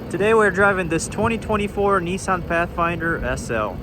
Today we're driving this 2024 Nissan Pathfinder SL.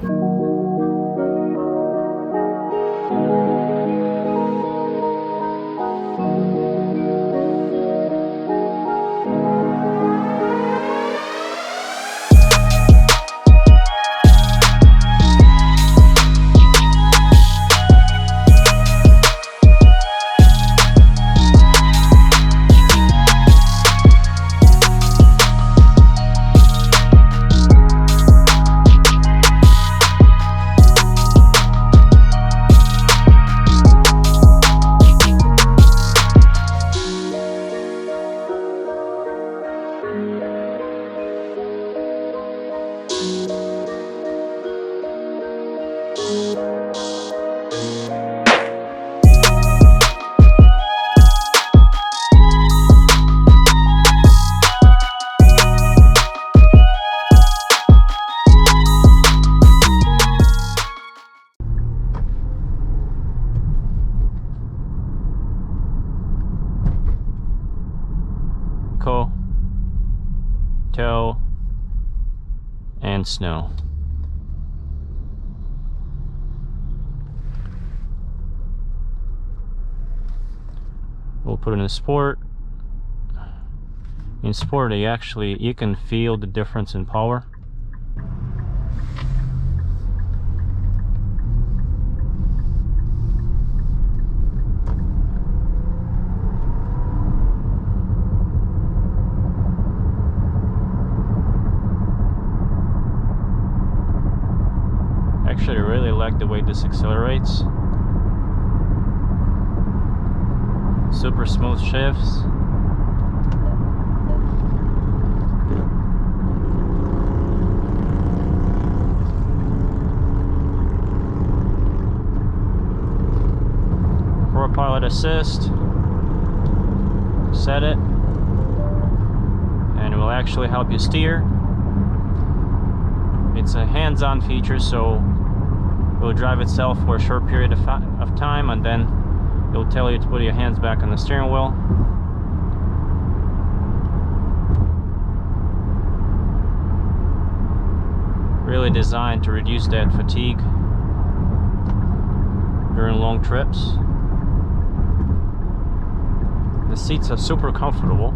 Tow and snow. We'll put it in sport. In sport, you can feel the difference in power. Actually, I really like the way this accelerates. Super smooth shifts. Pilot assist. Set it, and it will actually help you steer. It's a hands-on feature, so it will drive itself for a short period of time, and then it will tell you to put your hands back on the steering wheel. Really designed to reduce that fatigue during long trips. The seats are super comfortable.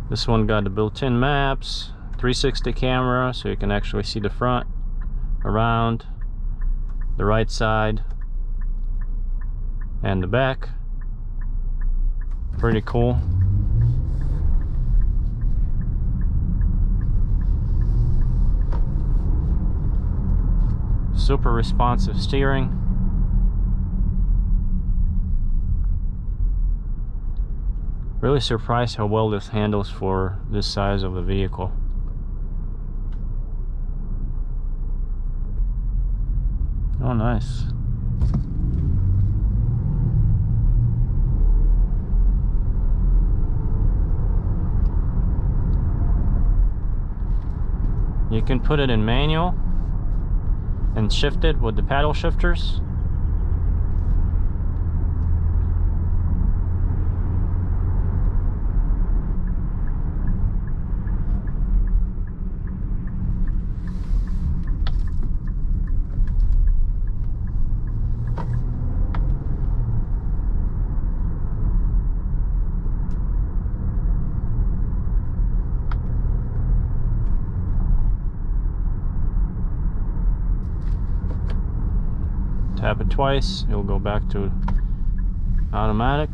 This one got the built-in maps, 360 camera, so you can actually see the front, around, the right side, and the back. Pretty cool. Super responsive steering. Really surprised how well this handles for this size of a vehicle. Oh, nice. You can put it in manual and shift it with the paddle shifters. Tap it twice, it'll go back to automatic.